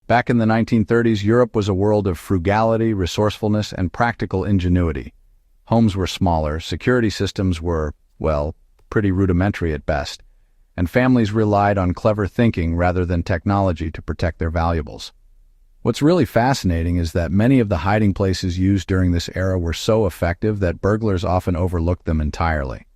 Back in the 1930s, Europe was a world of frugality, resourcefulness, and practical ingenuity. Homes were smaller, security systems were, well, pretty rudimentary at best, and families relied on clever thinking rather than technology to protect their valuables. What's really fascinating is that many of the hiding places used during this era were so effective that burglars often overlooked them entirely.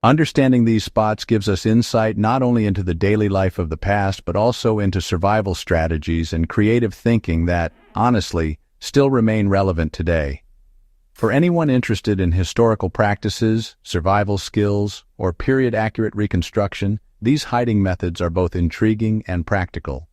Understanding these spots gives us insight not only into the daily life of the past, but also into survival strategies and creative thinking that, honestly, still remain relevant today. For anyone interested in historical practices, survival skills, or period-accurate reconstruction, these hiding methods are both intriguing and practical.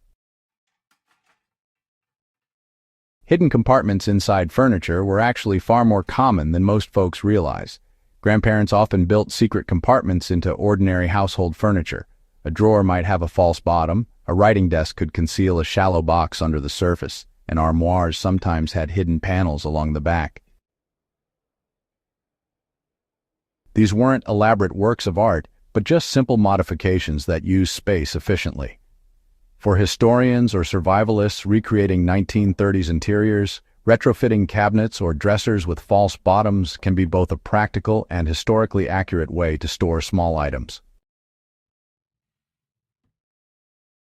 Hidden compartments inside furniture were actually far more common than most folks realize. Grandparents often built secret compartments into ordinary household furniture. A drawer might have a false bottom, a writing desk could conceal a shallow box under the surface, and armoires sometimes had hidden panels along the back. These weren't elaborate works of art, but just simple modifications that use space efficiently. For historians or survivalists recreating 1930s interiors, retrofitting cabinets or dressers with false bottoms can be both a practical and historically accurate way to store small items.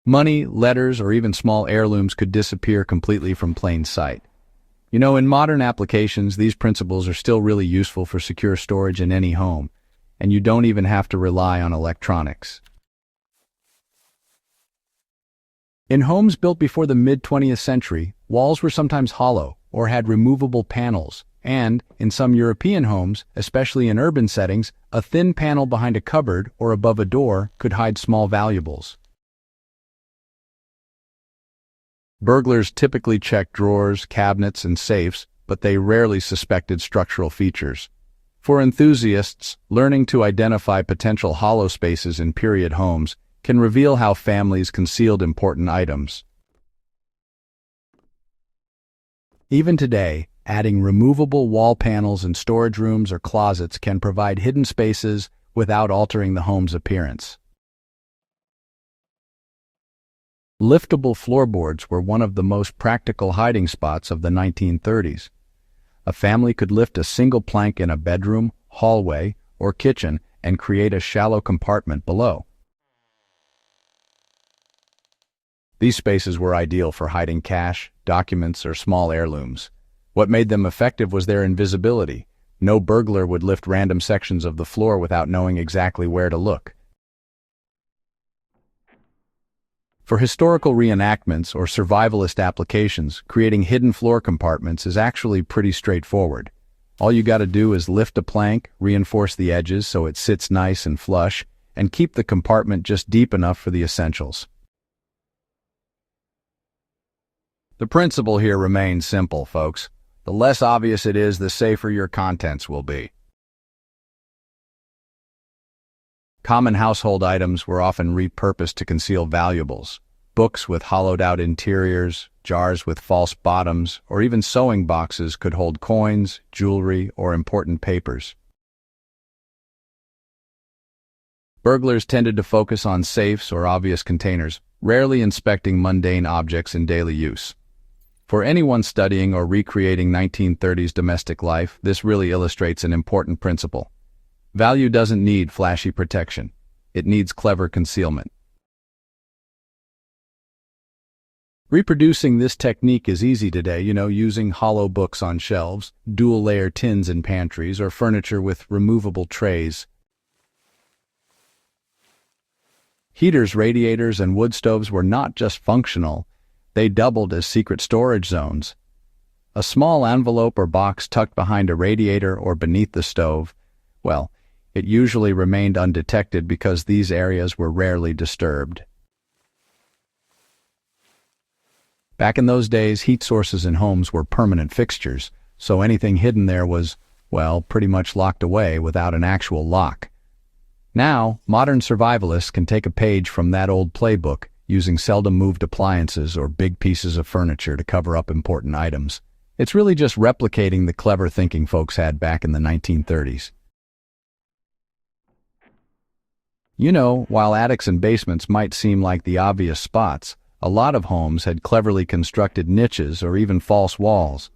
Money, letters, or even small heirlooms could disappear completely from plain sight. In modern applications, these principles are still really useful for secure storage in any home, and you don't even have to rely on electronics. In homes built before the mid-20th century, walls were sometimes hollow or had removable panels, and, in some European homes, especially in urban settings, a thin panel behind a cupboard or above a door could hide small valuables. Burglars typically checked drawers, cabinets, and safes, but they rarely suspected structural features. For enthusiasts, learning to identify potential hollow spaces in period homes can reveal how families concealed important items. Even today, adding removable wall panels in storage rooms or closets can provide hidden spaces without altering the home's appearance. Liftable floorboards were one of the most practical hiding spots of the 1930s. A family could lift a single plank in a bedroom, hallway, or kitchen and create a shallow compartment below. These spaces were ideal for hiding cash, documents, or small heirlooms. What made them effective was their invisibility. No burglar would lift random sections of the floor without knowing exactly where to look. For historical reenactments or survivalist applications, creating hidden floor compartments is actually pretty straightforward. All you gotta do is lift a plank, reinforce the edges so it sits nice and flush, and keep the compartment just deep enough for the essentials. The principle here remains simple, folks. The less obvious it is, the safer your contents will be. Common household items were often repurposed to conceal valuables. Books with hollowed-out interiors, jars with false bottoms, or even sewing boxes could hold coins, jewelry, or important papers. Burglars tended to focus on safes or obvious containers, rarely inspecting mundane objects in daily use. For anyone studying or recreating 1930s domestic life, this really illustrates an important principle. Value doesn't need flashy protection. It needs clever concealment. Reproducing this technique is easy today, using hollow books on shelves, dual-layer tins in pantries, or furniture with removable trays. Heaters, radiators, and wood stoves were not just functional, they doubled as secret storage zones. A small envelope or box tucked behind a radiator or beneath the stove, well, it usually remained undetected because these areas were rarely disturbed. Back in those days, heat sources in homes were permanent fixtures, so anything hidden there was, well, pretty much locked away without an actual lock. Now, modern survivalists can take a page from that old playbook, using seldom moved appliances or big pieces of furniture to cover up important items. It's really just replicating the clever thinking folks had back in the 1930s. You know, while attics and basements might seem like the obvious spots, a lot of homes had cleverly constructed niches or even false walls.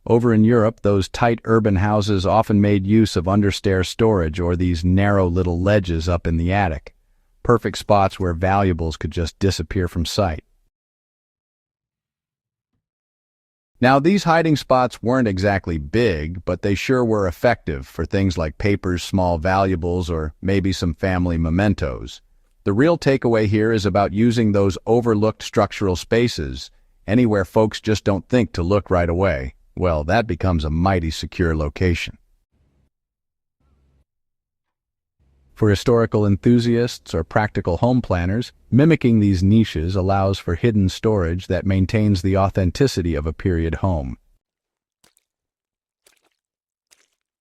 Over in Europe, those tight urban houses often made use of understair storage or these narrow little ledges up in the attic, perfect spots where valuables could just disappear from sight. Now, these hiding spots weren't exactly big, but they sure were effective for things like papers, small valuables, or maybe some family mementos. The real takeaway here is about using those overlooked structural spaces anywhere folks just don't think to look right away. Well, that becomes a mighty secure location. For historical enthusiasts or practical home planners, mimicking these niches allows for hidden storage that maintains the authenticity of a period home.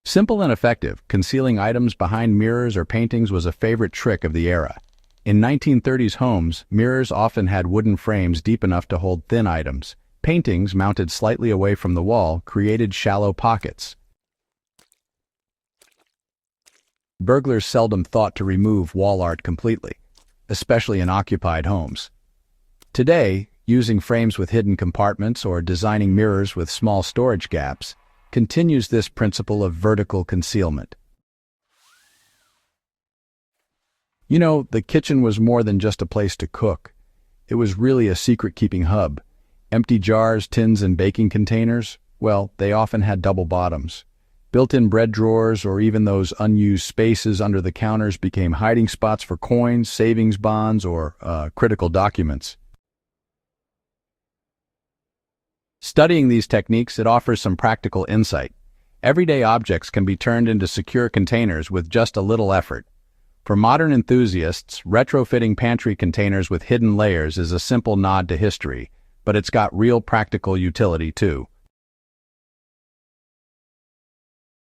Simple and effective, concealing items behind mirrors or paintings was a favorite trick of the era. In 1930s homes, mirrors often had wooden frames deep enough to hold thin items. Paintings mounted slightly away from the wall created shallow pockets. Burglars seldom thought to remove wall art completely, especially in occupied homes. Today, using frames with hidden compartments or designing mirrors with small storage gaps continues this principle of vertical concealment. You know, the kitchen was more than just a place to cook. It was really a secret-keeping hub. Empty jars, tins, and baking containers, well, they often had double bottoms. Built-in bread drawers or even those unused spaces under the counters became hiding spots for coins, savings bonds, or critical documents. Studying these techniques, it offers some practical insight. Everyday objects can be turned into secure containers with just a little effort. For modern enthusiasts, retrofitting pantry containers with hidden layers is a simple nod to history, but it's got real practical utility too.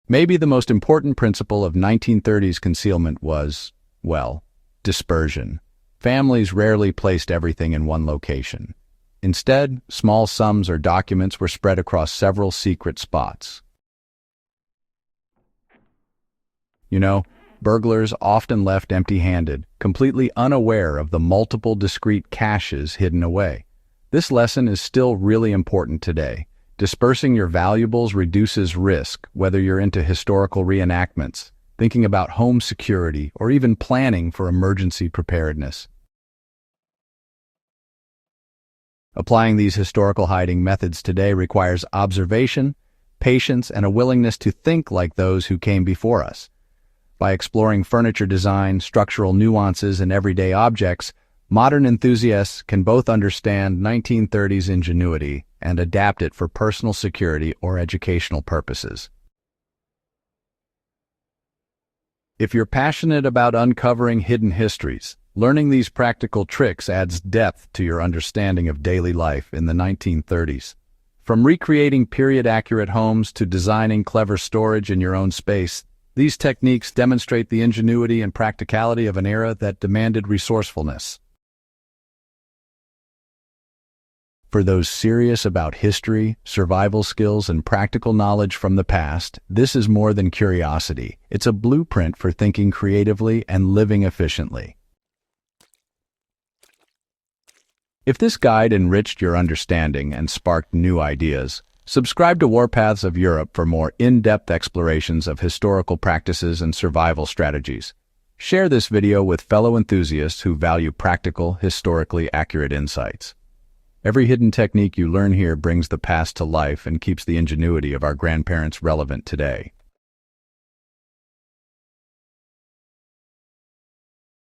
Maybe the most important principle of 1930s concealment was, well, dispersion. Families rarely placed everything in one location. Instead, small sums or documents were spread across several secret spots. You know, burglars often left empty-handed, completely unaware of the multiple discrete caches hidden away. This lesson is still really important today. Dispersing your valuables reduces risk, whether you're into historical reenactments, thinking about home security, or even planning for emergency preparedness. Applying these historical hiding methods today requires observation, patience, and a willingness to think like those who came before us. By exploring furniture design, structural nuances, and everyday objects, modern enthusiasts can both understand 1930s ingenuity and adapt it for personal security or educational purposes. If you're passionate about uncovering hidden histories, learning these practical tricks adds depth to your understanding of daily life in the 1930s. From recreating period-accurate homes to designing clever storage in your own space, these techniques demonstrate the ingenuity and practicality of an era that demanded resourcefulness. For those serious about history, survival skills, and practical knowledge from the past, this is more than curiosity. It's a blueprint for thinking creatively and living efficiently. If this guide enriched your understanding and sparked new ideas, subscribe to Warpaths of Europe for more in-depth explorations of historical practices and survival strategies. Share this video with fellow enthusiasts who value practical, historically accurate insights. Every hidden technique you learn here brings the past to life and keeps the ingenuity of our grandparents relevant today.